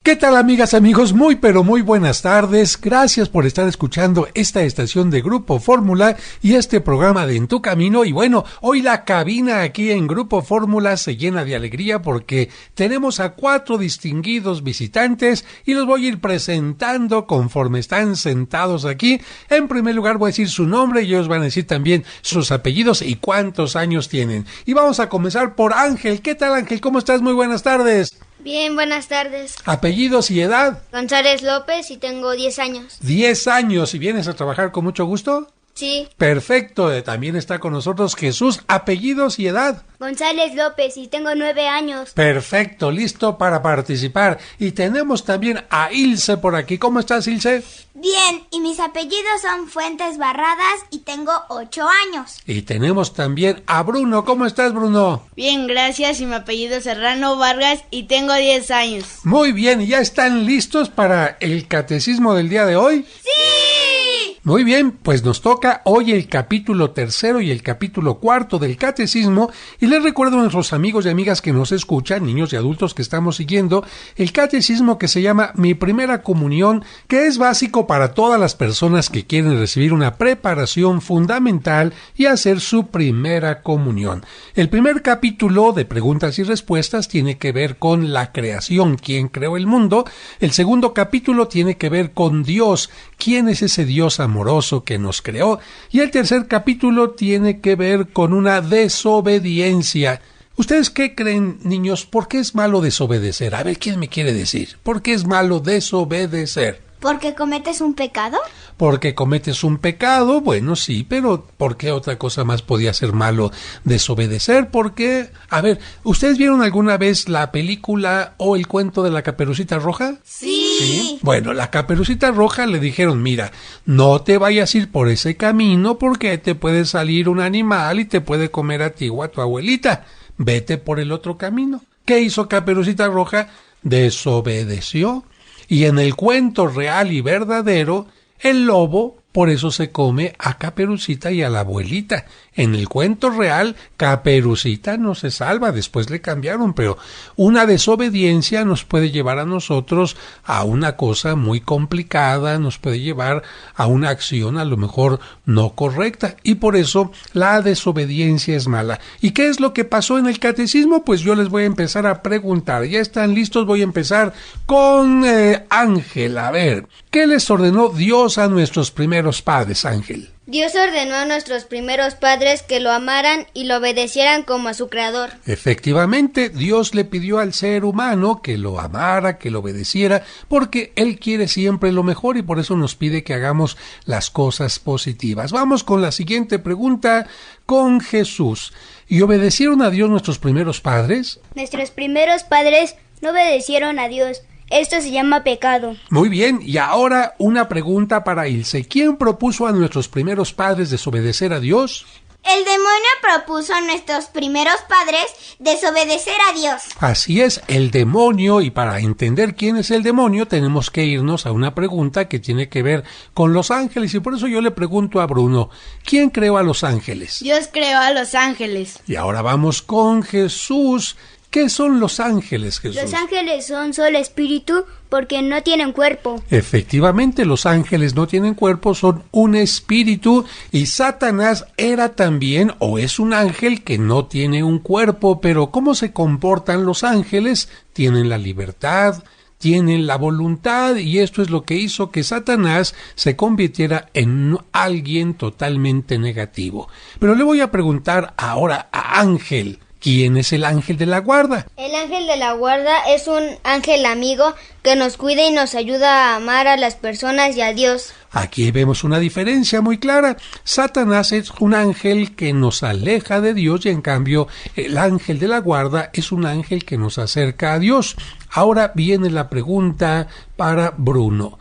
¿Qué tal, amigas, amigos? Muy pero muy buenas tardes. Gracias por estar escuchando esta estación de Grupo Fórmula y este programa de En tu Camino. Y bueno, hoy la cabina aquí en Grupo Fórmula se llena de alegría porque tenemos a 4 distinguidos visitantes y los voy a ir presentando conforme están sentados aquí. En primer lugar voy a decir su nombre y ellos van a decir también sus apellidos y cuántos años tienen. Y vamos a comenzar por Ángel. ¿Qué tal, Ángel? ¿Cómo estás? Muy buenas tardes. Bien, buenas tardes. ¿Apellidos y edad? González López y tengo 10 años. 10 años. ¿Y vienes a trabajar con mucho gusto? Sí. Perfecto. También está con nosotros Jesús. ¿Apellidos y edad? González López y tengo 9 años. Perfecto. Listo para participar. Y tenemos también a Ilse por aquí. ¿Cómo estás, Ilse? Bien, y mis apellidos son Fuentes Barradas y tengo 8 años. Y tenemos también a Bruno. ¿Cómo estás, Bruno? Bien, gracias, y mi apellido es Serrano Vargas y tengo 10 años. Muy bien, ¿y ya están listos para el catecismo del día de hoy? ¡Sí! Muy bien, pues nos toca hoy el capítulo 3 y el capítulo 4 del catecismo, y les recuerdo a nuestros amigos y amigas que nos escuchan, niños y adultos que estamos siguiendo, el catecismo que se llama Mi Primera Comunión, que es básico para todas las personas que quieren recibir una preparación fundamental y hacer su primera comunión. El primer capítulo de preguntas y respuestas tiene que ver con la creación, quién creó el mundo. El segundo capítulo tiene que ver con Dios, quién es ese Dios amoroso que nos creó. Y el tercer capítulo tiene que ver con una desobediencia. ¿Ustedes qué creen, niños? ¿Por qué es malo desobedecer? A ver, ¿quién me quiere decir? ¿Por qué es malo desobedecer? ¿Porque cometes un pecado? Porque cometes un pecado, bueno, sí, pero ¿por qué otra cosa más podía ser malo desobedecer? Porque, a ver, ¿ustedes vieron alguna vez la película o el cuento de la Caperucita Roja? Sí. Bueno, la Caperucita Roja le dijeron, mira, no te vayas a ir por ese camino porque te puede salir un animal y te puede comer a ti o a tu abuelita. Vete por el otro camino. ¿Qué hizo Caperucita Roja? Desobedeció. Y en el cuento real y verdadero, el lobo por eso se come a Caperucita y a la abuelita. En el cuento real, Caperucita no se salva, después le cambiaron, pero una desobediencia nos puede llevar a nosotros a una cosa muy complicada, nos puede llevar a una acción a lo mejor no correcta, y por eso la desobediencia es mala. ¿Y qué es lo que pasó en el catecismo? Pues yo les voy a empezar a preguntar. ¿Ya están listos? Voy a empezar con Ángel. A ver, ¿qué les ordenó Dios a nuestros primeros padres, Ángel? Dios ordenó a nuestros primeros padres que lo amaran y lo obedecieran como a su creador. Efectivamente, Dios le pidió al ser humano que lo amara, que lo obedeciera, porque Él quiere siempre lo mejor y por eso nos pide que hagamos las cosas positivas. Vamos con la siguiente pregunta con Jesús. ¿Y obedecieron a Dios nuestros primeros padres? Nuestros primeros padres no obedecieron a Dios. Esto se llama pecado. Muy bien, y ahora una pregunta para Ilse. ¿Quién propuso a nuestros primeros padres desobedecer a Dios? El demonio propuso a nuestros primeros padres desobedecer a Dios. Así es, el demonio, y para entender quién es el demonio tenemos que irnos a una pregunta que tiene que ver con los ángeles, y por eso yo le pregunto a Bruno, ¿quién creó a los ángeles? Dios creó a los ángeles. Y ahora vamos con Jesús. ¿Qué son los ángeles, Jesús? Los ángeles son solo espíritu porque no tienen cuerpo. Efectivamente, los ángeles no tienen cuerpo, son un espíritu, y Satanás era también o es un ángel que no tiene un cuerpo, pero ¿cómo se comportan los ángeles? Tienen la libertad, tienen la voluntad, y esto es lo que hizo que Satanás se convirtiera en alguien totalmente negativo. Pero le voy a preguntar ahora a Ángel, ¿quién es el ángel de la guarda? El ángel de la guarda es un ángel amigo que nos cuida y nos ayuda a amar a las personas y a Dios. Aquí vemos una diferencia muy clara. Satanás es un ángel que nos aleja de Dios y en cambio el ángel de la guarda es un ángel que nos acerca a Dios. Ahora viene la pregunta para Bruno.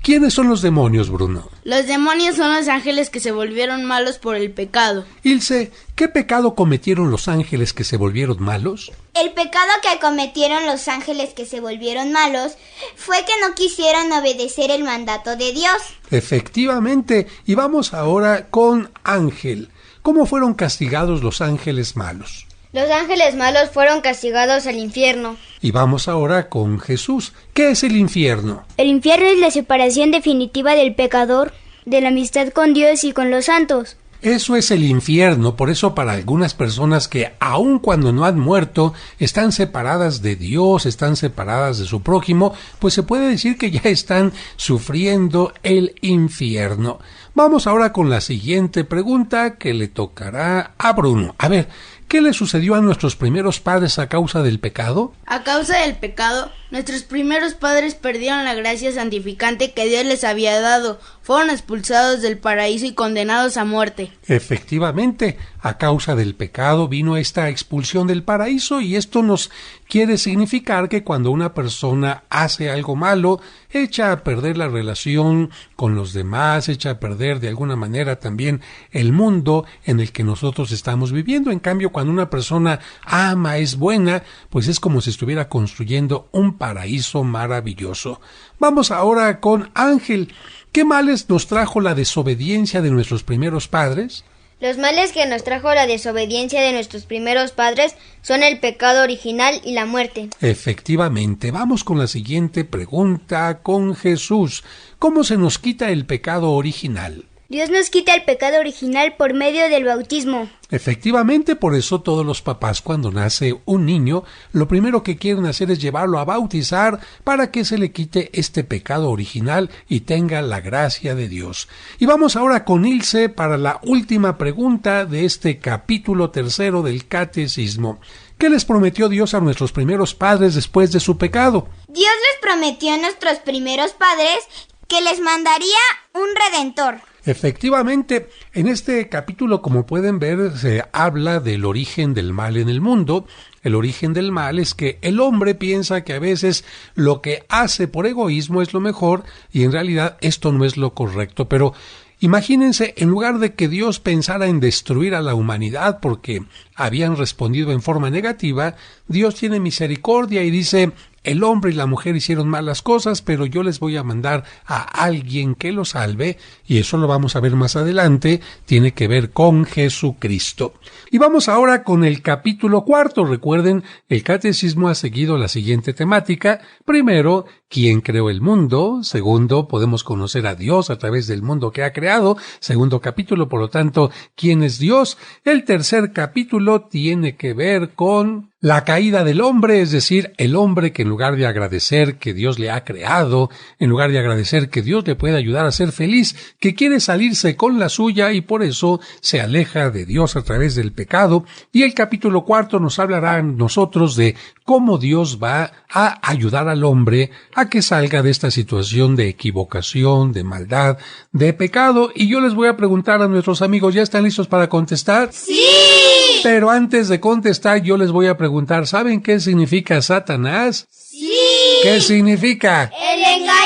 ¿Quiénes son los demonios, Bruno? Los demonios son los ángeles que se volvieron malos por el pecado. Ilse, ¿qué pecado cometieron los ángeles que se volvieron malos? El pecado que cometieron los ángeles que se volvieron malos fue que no quisieron obedecer el mandato de Dios. Efectivamente, y vamos ahora con Ángel. ¿Cómo fueron castigados los ángeles malos? Los ángeles malos fueron castigados al infierno. Y vamos ahora con Jesús. ¿Qué es el infierno? El infierno es la separación definitiva del pecador, de la amistad con Dios y con los santos. Eso es el infierno, por eso para algunas personas que aun cuando no han muerto, están separadas de Dios, están separadas de su prójimo, pues se puede decir que ya están sufriendo el infierno. Vamos ahora con la siguiente pregunta que le tocará a Bruno. A ver, ¿qué le sucedió a nuestros primeros padres a causa del pecado? A causa del pecado, nuestros primeros padres perdieron la gracia santificante que Dios les había dado. Fueron expulsados del paraíso y condenados a muerte. Efectivamente, a causa del pecado vino esta expulsión del paraíso y esto nos quiere significar que cuando una persona hace algo malo, echa a perder la relación con los demás, echa a perder de alguna manera también el mundo en el que nosotros estamos viviendo. En cambio, cuando una persona ama, es buena, pues es como si estuviera construyendo un paraíso maravilloso. Vamos ahora con Ángel. ¿Qué males nos trajo la desobediencia de nuestros primeros padres? Los males que nos trajo la desobediencia de nuestros primeros padres son el pecado original y la muerte. Efectivamente, vamos con la siguiente pregunta con Jesús. ¿Cómo se nos quita el pecado original? Dios nos quita el pecado original por medio del bautismo. Efectivamente, por eso todos los papás cuando nace un niño, lo primero que quieren hacer es llevarlo a bautizar para que se le quite este pecado original y tenga la gracia de Dios. Y vamos ahora con Ilse para la última pregunta de este capítulo 3 del Catecismo. ¿Qué les prometió Dios a nuestros primeros padres después de su pecado? Dios les prometió a nuestros primeros padres que les mandaría un redentor. Efectivamente, en este capítulo, como pueden ver, se habla del origen del mal en el mundo. El origen del mal es que el hombre piensa que a veces lo que hace por egoísmo es lo mejor y en realidad esto no es lo correcto. Pero imagínense, en lugar de que Dios pensara en destruir a la humanidad porque habían respondido en forma negativa, Dios tiene misericordia y dice: el hombre y la mujer hicieron malas cosas, pero yo les voy a mandar a alguien que los salve, y eso lo vamos a ver más adelante, tiene que ver con Jesucristo. Y vamos ahora con el capítulo 4. Recuerden, el Catecismo ha seguido la siguiente temática. Primero, ¿quién creó el mundo? Segundo, podemos conocer a Dios a través del mundo que ha creado. Segundo capítulo, por lo tanto, ¿quién es Dios? El tercer capítulo tiene que ver con la caída del hombre, es decir, el hombre que en lugar de agradecer que Dios le ha creado, en lugar de agradecer que Dios le puede ayudar a ser feliz, que quiere salirse con la suya y por eso se aleja de Dios a través del pecado. Y el capítulo 4 nos hablará a nosotros de cómo Dios va a ayudar al hombre a que salga de esta situación de equivocación, de maldad, de pecado. Y yo les voy a preguntar a nuestros amigos, ¿ya están listos para contestar? ¡Sí! Pero antes de contestar, yo les voy a preguntar, ¿saben qué significa Satanás? ¡Sí! ¿Qué significa? ¡El engañador!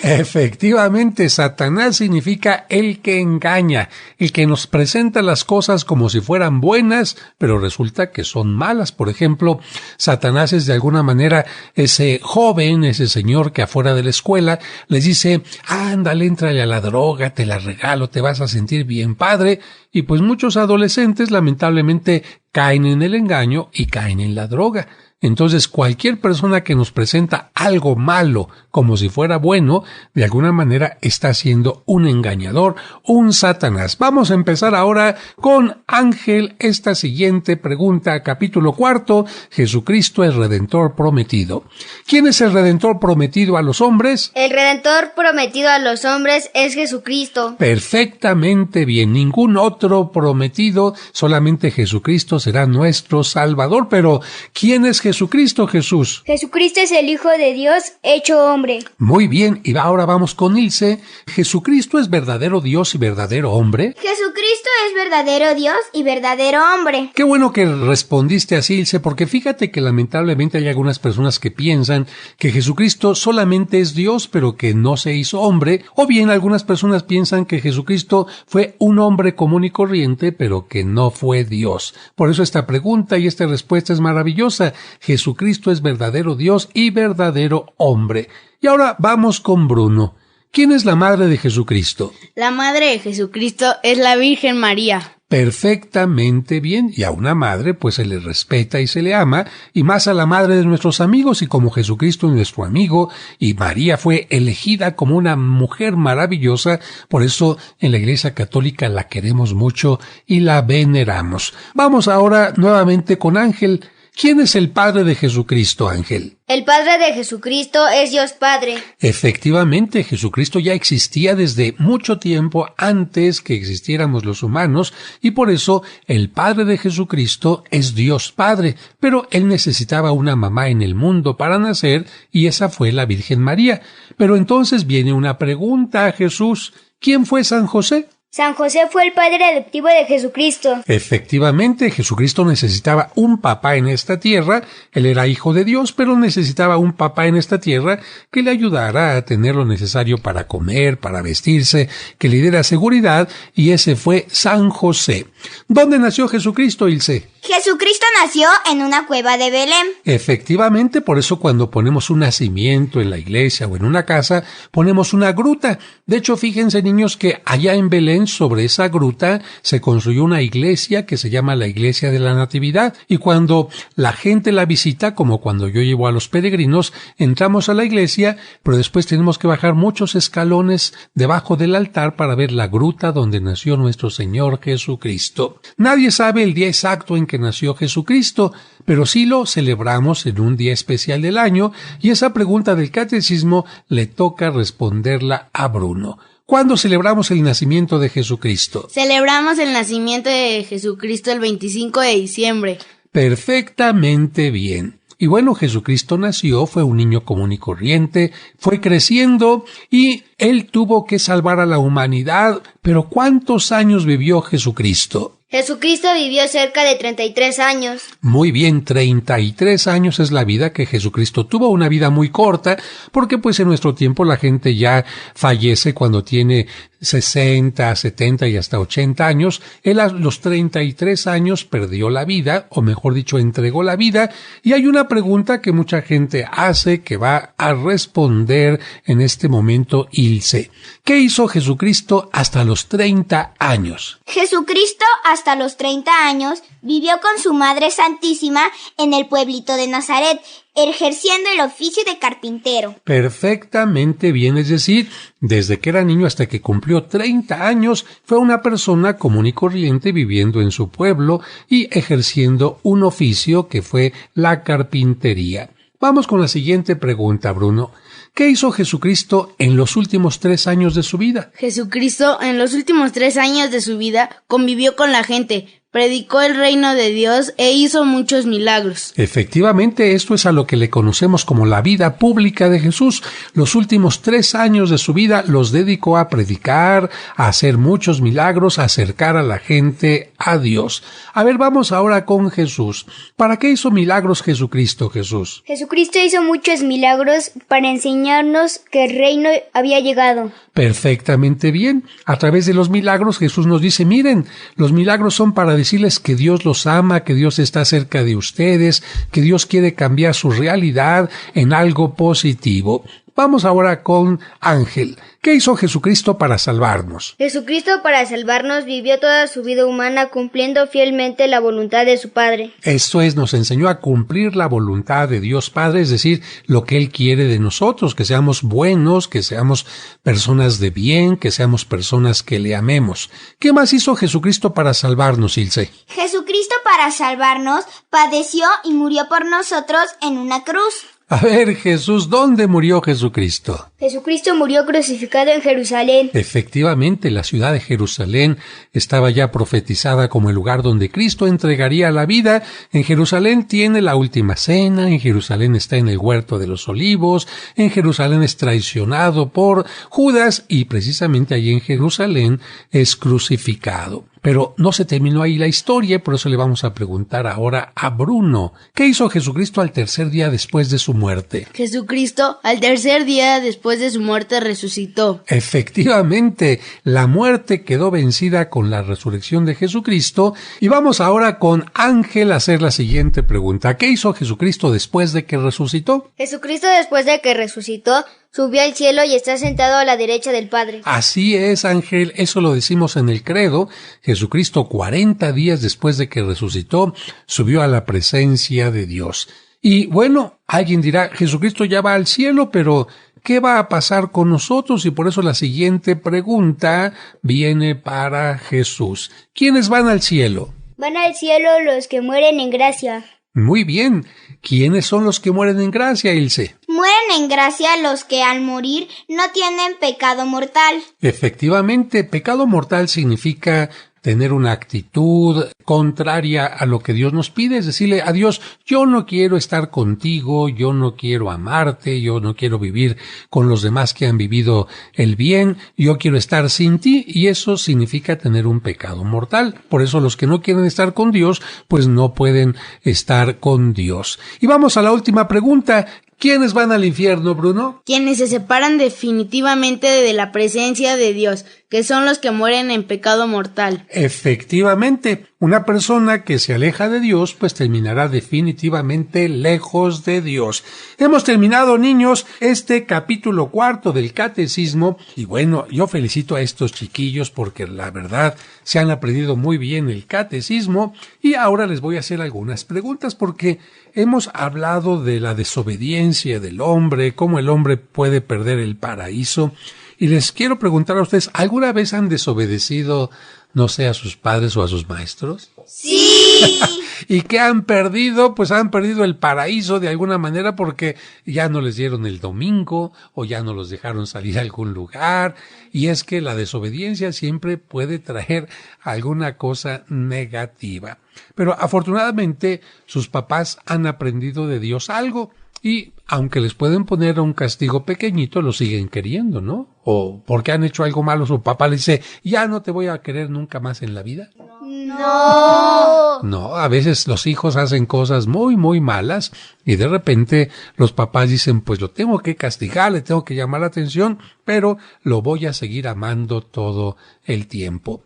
Efectivamente, Satanás significa el que engaña, el que nos presenta las cosas como si fueran buenas, pero resulta que son malas. Por ejemplo, Satanás es de alguna manera ese joven, ese señor que afuera de la escuela les dice: ándale, éntrale a la droga, te la regalo, te vas a sentir bien padre. Y pues muchos adolescentes lamentablemente caen en el engaño y caen en la droga. Entonces, cualquier persona que nos presenta algo malo como si fuera bueno, de alguna manera está siendo un engañador, un Satanás. Vamos a empezar ahora con Ángel esta siguiente pregunta, capítulo 4, Jesucristo es Redentor prometido. ¿Quién es el Redentor prometido a los hombres? El Redentor prometido a los hombres es Jesucristo. Perfectamente bien, ningún otro prometido, solamente Jesucristo será nuestro Salvador. Pero, ¿quién es Jesucristo, Jesús? Jesucristo es el Hijo de Dios hecho hombre. Muy bien, y ahora vamos con Ilse. ¿Jesucristo es verdadero Dios y verdadero hombre? Jesucristo es verdadero Dios y verdadero hombre. Qué bueno que respondiste así, Ilse, porque fíjate que lamentablemente hay algunas personas que piensan que Jesucristo solamente es Dios, pero que no se hizo hombre, o bien algunas personas piensan que Jesucristo fue un hombre común y corriente, pero que no fue Dios. Por eso esta pregunta y esta respuesta es maravillosa. Jesucristo es verdadero Dios y verdadero hombre. Y ahora vamos con Bruno. ¿Quién es la madre de Jesucristo? La madre de Jesucristo es la Virgen María. Perfectamente bien, y a una madre pues se le respeta y se le ama, y más a la madre de nuestros amigos, y como Jesucristo es nuestro amigo, y María fue elegida como una mujer maravillosa, por eso en la Iglesia Católica la queremos mucho y la veneramos. Vamos ahora nuevamente con Ángel. ¿Quién es el Padre de Jesucristo, Ángel? El Padre de Jesucristo es Dios Padre. Efectivamente, Jesucristo ya existía desde mucho tiempo antes que existiéramos los humanos, y por eso el Padre de Jesucristo es Dios Padre, pero Él necesitaba una mamá en el mundo para nacer, y esa fue la Virgen María. Pero entonces viene una pregunta a Jesús. ¿Quién fue San José? San José fue el padre adoptivo de Jesucristo. Efectivamente, Jesucristo necesitaba un papá en esta tierra. Él era hijo de Dios, pero necesitaba un papá en esta tierra que le ayudara a tener lo necesario para comer, para vestirse, que le diera seguridad, y ese fue San José. ¿Dónde nació Jesucristo, Ilse? Jesucristo nació en una cueva de Belén. Efectivamente, por eso cuando ponemos un nacimiento en la iglesia o en una casa, ponemos una gruta. De hecho, fíjense, niños, que allá en Belén, sobre esa gruta, se construyó una iglesia que se llama la Iglesia de la Natividad. Y cuando la gente la visita, como cuando yo llevo a los peregrinos, entramos a la iglesia, pero después tenemos que bajar muchos escalones debajo del altar para ver la gruta donde nació nuestro Señor Jesucristo. Nadie sabe el día exacto en que nació Jesucristo, pero sí lo celebramos en un día especial del año, y esa pregunta del catecismo le toca responderla a Bruno. ¿Cuándo celebramos el nacimiento de Jesucristo? Celebramos el nacimiento de Jesucristo el 25 de diciembre. Perfectamente bien. Y bueno, Jesucristo nació, fue un niño común y corriente, fue creciendo y Él tuvo que salvar a la humanidad. Pero ¿cuántos años vivió Jesucristo? Jesucristo vivió cerca de 33 años. Muy bien, 33 años es la vida que Jesucristo tuvo, una vida muy corta, porque pues en nuestro tiempo la gente ya fallece cuando tiene 60, 70 y hasta 80 años. Él a los 33 años perdió la vida, o mejor dicho, entregó la vida, y hay una pregunta que mucha gente hace que va a responder en este momento Ilse. ¿Qué hizo Jesucristo hasta los 30 años? Jesucristo hasta los 30 años vivió con su Madre Santísima en el pueblito de Nazaret, ejerciendo el oficio de carpintero. Perfectamente bien, es decir, desde que era niño hasta que cumplió 30 años, fue una persona común y corriente viviendo en su pueblo y ejerciendo un oficio que fue la carpintería. Vamos con la siguiente pregunta, Bruno. ¿Qué hizo Jesucristo en los últimos 3 años de su vida? Jesucristo en los últimos 3 años de su vida convivió con la gente, predicó el reino de Dios e hizo muchos milagros. Efectivamente, esto es a lo que le conocemos como la vida pública de Jesús. Los últimos 3 años de su vida los dedicó a predicar, a hacer muchos milagros, a acercar a la gente a Dios. A ver, vamos ahora con Jesús. ¿Para qué hizo milagros Jesucristo, Jesús? Jesucristo hizo muchos milagros para enseñarnos que el reino había llegado. Perfectamente bien. A través de los milagros Jesús nos dice, miren, los milagros son para decirles que Dios los ama, que Dios está cerca de ustedes, que Dios quiere cambiar su realidad en algo positivo. Vamos ahora con Ángel. ¿Qué hizo Jesucristo para salvarnos? Jesucristo para salvarnos vivió toda su vida humana cumpliendo fielmente la voluntad de su Padre. Esto es, nos enseñó a cumplir la voluntad de Dios Padre, es decir, lo que Él quiere de nosotros, que seamos buenos, que seamos personas de bien, que seamos personas que le amemos. ¿Qué más hizo Jesucristo para salvarnos, Ilse? Jesucristo para salvarnos padeció y murió por nosotros en una cruz. A ver, Jesús, ¿dónde murió Jesucristo? Jesucristo murió crucificado en Jerusalén. Efectivamente, la ciudad de Jerusalén estaba ya profetizada como el lugar donde Cristo entregaría la vida. En Jerusalén tiene la última cena, en Jerusalén está en el huerto de los olivos, en Jerusalén es traicionado por Judas y precisamente allí en Jerusalén es crucificado. Pero no se terminó ahí la historia, por eso le vamos a preguntar ahora a Bruno. ¿Qué hizo Jesucristo al tercer día después de su muerte? Jesucristo al tercer día después de su muerte resucitó. Efectivamente, la muerte quedó vencida con la resurrección de Jesucristo. Y vamos ahora con Ángel a hacer la siguiente pregunta. ¿Qué hizo Jesucristo después de que resucitó? Jesucristo después de que resucitó, subió al cielo y está sentado a la derecha del Padre. Así es, Ángel, eso lo decimos en el credo. Jesucristo, 40 días después de que resucitó, subió a la presencia de Dios. Y bueno, alguien dirá, Jesucristo ya va al cielo, pero ¿qué va a pasar con nosotros? Y por eso la siguiente pregunta viene para Jesús. ¿Quiénes van al cielo? Van al cielo los que mueren en gracia. Muy bien. ¿Quiénes son los que mueren en gracia, Ilse? Mueren en gracia los que al morir no tienen pecado mortal. Efectivamente, pecado mortal significa tener una actitud contraria a lo que Dios nos pide, es decirle a Dios, yo no quiero estar contigo, yo no quiero amarte, yo no quiero vivir con los demás que han vivido el bien, yo quiero estar sin ti, y eso significa tener un pecado mortal. Por eso los que no quieren estar con Dios, pues no pueden estar con Dios. Y vamos a la última pregunta. ¿Quiénes van al infierno, Bruno? Quienes se separan definitivamente de la presencia de Dios, que son los que mueren en pecado mortal. Efectivamente, una persona que se aleja de Dios, pues terminará definitivamente lejos de Dios. Hemos terminado, niños, este capítulo 4 del Catecismo, y bueno, yo felicito a estos chiquillos porque la verdad se han aprendido muy bien el Catecismo, y ahora les voy a hacer algunas preguntas porque hemos hablado de la desobediencia del hombre, cómo el hombre puede perder el paraíso, y les quiero preguntar a ustedes, ¿alguna vez han desobedecido, no sé, a sus padres o a sus maestros? Sí. ¿Y qué han perdido? Pues han perdido el paraíso de alguna manera porque ya no les dieron el domingo o ya no los dejaron salir a algún lugar. Y es que la desobediencia siempre puede traer alguna cosa negativa. Pero afortunadamente sus papás han aprendido de Dios algo. Y aunque les pueden poner un castigo pequeñito, lo siguen queriendo, ¿no? O porque han hecho algo malo, su papá le dice, ya no te voy a querer nunca más en la vida. No. No, a veces los hijos hacen cosas muy, muy malas y de repente los papás dicen, pues lo tengo que castigar, le tengo que llamar la atención, pero lo voy a seguir amando todo el tiempo.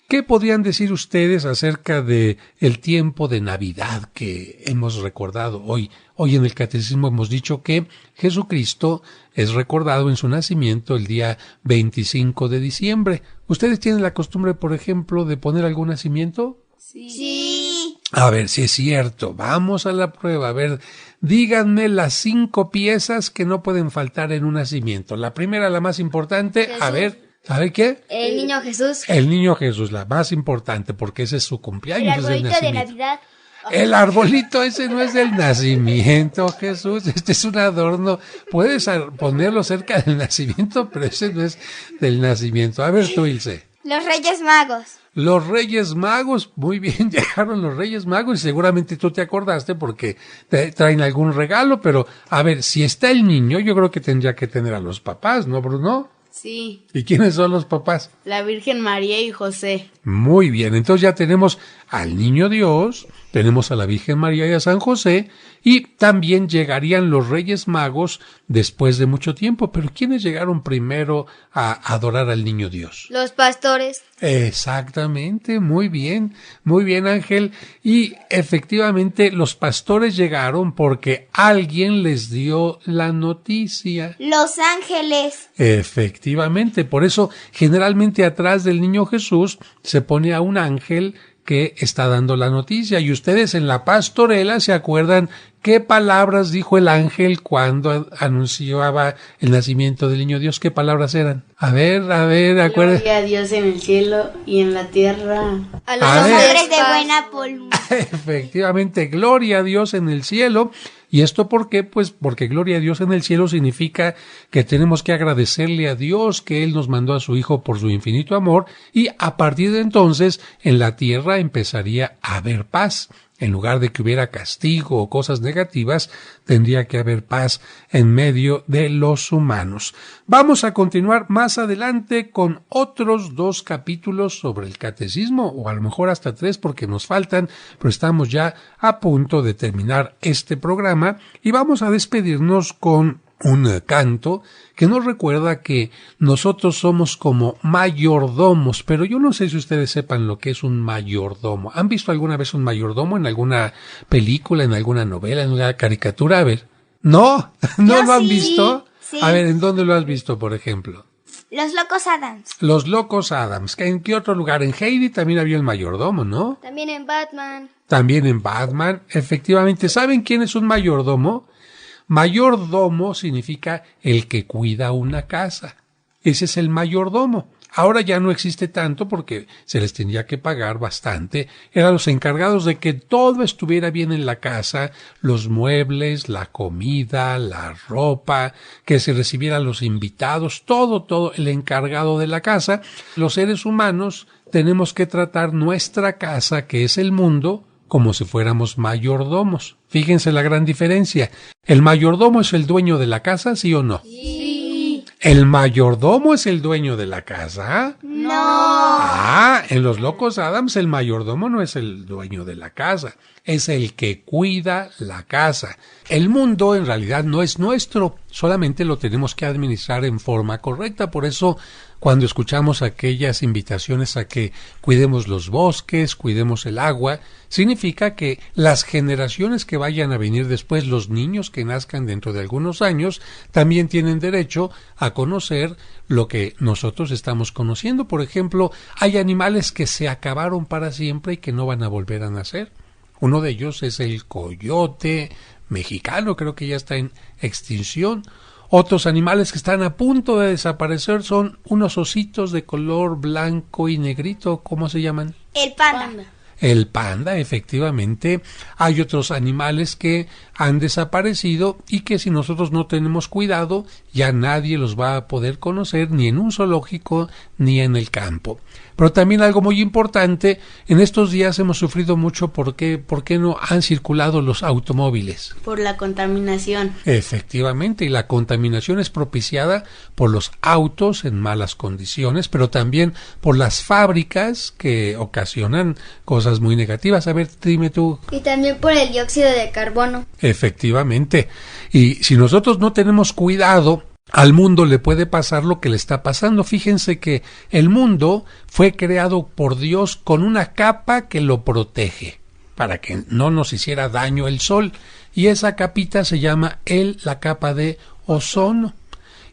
¿Qué podrían decir ustedes acerca de el tiempo de Navidad que hemos recordado hoy? Hoy en el Catecismo hemos dicho que Jesucristo es recordado en su nacimiento el día 25 de diciembre. ¿Ustedes tienen la costumbre, por ejemplo, de poner algún nacimiento? Sí. A ver si es cierto. Vamos a la prueba. A ver, díganme las 5 piezas que no pueden faltar en un nacimiento. La primera, la más importante, Jesús. a ver. ¿Sabe qué? El niño Jesús. El niño Jesús, la más importante, porque ese es su El cumpleaños, es el arbolito de nacimiento. Navidad. El arbolito ese no es del nacimiento, Jesús, este es un adorno. Puedes ponerlo cerca del nacimiento, pero ese no es del nacimiento. A ver tú, Ilse. Los Reyes Magos. Los Reyes Magos, muy bien, llegaron los Reyes Magos y seguramente tú te acordaste porque te traen algún regalo, pero a ver, si está el niño, yo creo que tendría que tener a los papás, ¿no, Bruno? Sí, ¿Y quiénes son los papás? la Virgen María y José. Muy bien, entonces ya tenemos al Niño Dios, tenemos a la Virgen María y a San José, y también llegarían los Reyes Magos después de mucho tiempo. Pero ¿quiénes llegaron primero a adorar al Niño Dios? Los pastores. Exactamente, muy bien Ángel. Y efectivamente los pastores llegaron porque alguien les dio la noticia. Los ángeles. Efectivamente, por eso generalmente atrás del niño Jesús se pone a un ángel que está dando la noticia. Y ustedes en la pastorela se acuerdan qué palabras dijo el ángel cuando anunciaba el nacimiento del niño Dios. ¿Qué palabras eran? A ver, acuérdense. Gloria a Dios en el cielo y en la tierra. A los A ver. Hombres de buena voluntad. Efectivamente, gloria a Dios en el cielo. ¿Y esto por qué? Pues porque gloria a Dios en el cielo significa que tenemos que agradecerle a Dios que Él nos mandó a su Hijo por su infinito amor, y a partir de entonces en la tierra empezaría a haber paz. En lugar de que hubiera castigo o cosas negativas, tendría que haber paz en medio de los humanos. Vamos a continuar más adelante con otros 2 capítulos sobre el catecismo, o a lo mejor hasta 3 porque nos faltan, pero estamos ya a punto de terminar este programa y vamos a despedirnos con un canto que nos recuerda que nosotros somos como mayordomos, pero yo no sé si ustedes sepan lo que es un mayordomo. ¿Han visto alguna vez un mayordomo en alguna película, en alguna novela, en una caricatura? A ver. ¿No? ¿No Yo lo han sí. visto? Sí. A ver, ¿en dónde lo has visto, por ejemplo? Los Locos Adams. Los Locos Adams. ¿En qué otro lugar? En Heidi también había el mayordomo, ¿no? También en Batman. También en Batman. Efectivamente, ¿saben quién es un mayordomo? Mayordomo significa el que cuida una casa. Ese es el mayordomo. Ahora ya no existe tanto porque se les tenía que pagar bastante. Eran los encargados de que todo estuviera bien en la casa, los muebles, la comida, la ropa, que se recibieran los invitados, todo el encargado de la casa. Los seres humanos tenemos que tratar nuestra casa, que es el mundo, como si fuéramos mayordomos. Fíjense la gran diferencia. ¿El mayordomo es el dueño de la casa, sí o no? Sí. ¿El mayordomo es el dueño de la casa? No. En Los Locos Adams el mayordomo no es el dueño de la casa, es el que cuida la casa. El mundo en realidad no es nuestro, solamente lo tenemos que administrar en forma correcta. Por eso, cuando escuchamos aquellas invitaciones a que cuidemos los bosques, cuidemos el agua, significa que las generaciones que vayan a venir después, los niños que nazcan dentro de algunos años, también tienen derecho a conocer lo que nosotros estamos conociendo. Por ejemplo, hay animales que se acabaron para siempre y que no van a volver a nacer. Uno de ellos es el coyote mexicano, creo que ya está en extinción. Otros animales que están a punto de desaparecer son unos ositos de color blanco y negrito. ¿Cómo se llaman? El panda. El panda, efectivamente. Hay otros animales que han desaparecido y que si nosotros no tenemos cuidado, ya nadie los va a poder conocer ni en un zoológico ni en el campo. Pero también algo muy importante, en estos días hemos sufrido mucho porque ¿por qué no han circulado los automóviles? Por la contaminación. Efectivamente, y la contaminación es propiciada por los autos en malas condiciones, pero también por las fábricas que ocasionan cosas muy negativas. A ver, dime tú. Y también por el dióxido de carbono. Efectivamente. Y si nosotros no tenemos cuidado, al mundo le puede pasar lo que le está pasando. Fíjense que el mundo fue creado por Dios con una capa que lo protege para que no nos hiciera daño el sol. Y esa capita se llama la capa de ozono.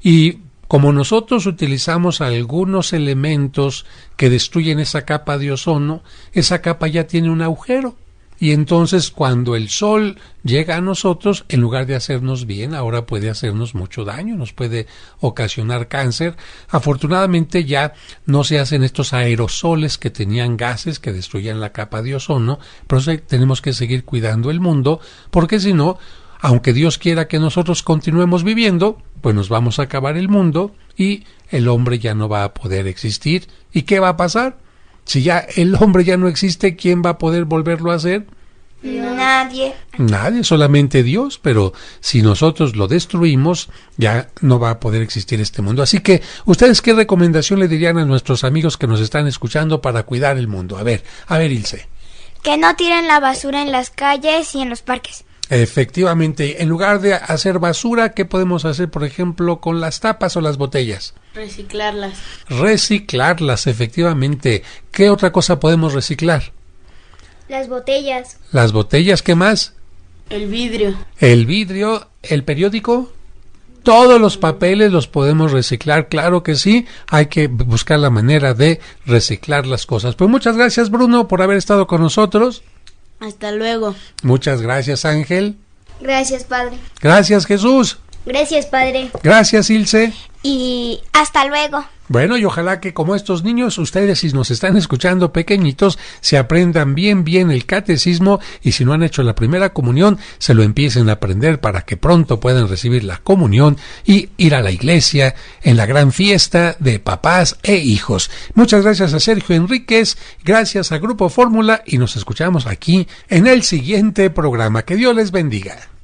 Y como nosotros utilizamos algunos elementos que destruyen esa capa de ozono, esa capa ya tiene un agujero. Y entonces cuando el sol llega a nosotros, en lugar de hacernos bien, ahora puede hacernos mucho daño, nos puede ocasionar cáncer. Afortunadamente ya no se hacen estos aerosoles que tenían gases que destruían la capa de ozono, pero tenemos que seguir cuidando el mundo, porque si no, aunque Dios quiera que nosotros continuemos viviendo, pues nos vamos a acabar el mundo y el hombre ya no va a poder existir. ¿Y qué va a pasar? Si ya el hombre ya no existe, ¿quién va a poder volverlo a hacer? Nadie. Nadie, solamente Dios, pero si nosotros lo destruimos, ya no va a poder existir este mundo. Así que, ¿ustedes qué recomendación le dirían a nuestros amigos que nos están escuchando para cuidar el mundo? A ver, Ilse. Que no tiren la basura en las calles y en los parques. Efectivamente, en lugar de hacer basura, ¿qué podemos hacer, por ejemplo, con las tapas o las botellas? Reciclarlas. Reciclarlas, efectivamente. ¿Qué otra cosa podemos reciclar? Las botellas. Las botellas, ¿qué más? El vidrio. El vidrio, el periódico. Todos los papeles los podemos reciclar, claro que sí. Hay que buscar la manera de reciclar las cosas. Pues muchas gracias, Bruno, por haber estado con nosotros. Hasta luego. Muchas gracias, Ángel. Gracias, Padre. Gracias, Jesús. Gracias, Padre. Gracias, Ilse. Y hasta luego. Bueno, y ojalá que como estos niños, ustedes si nos están escuchando pequeñitos, se aprendan bien el catecismo y si no han hecho la primera comunión, se lo empiecen a aprender para que pronto puedan recibir la comunión y ir a la iglesia en la gran fiesta de papás e hijos. Muchas gracias a Sergio Enríquez, gracias a Grupo Fórmula y nos escuchamos aquí en el siguiente programa. Que Dios les bendiga.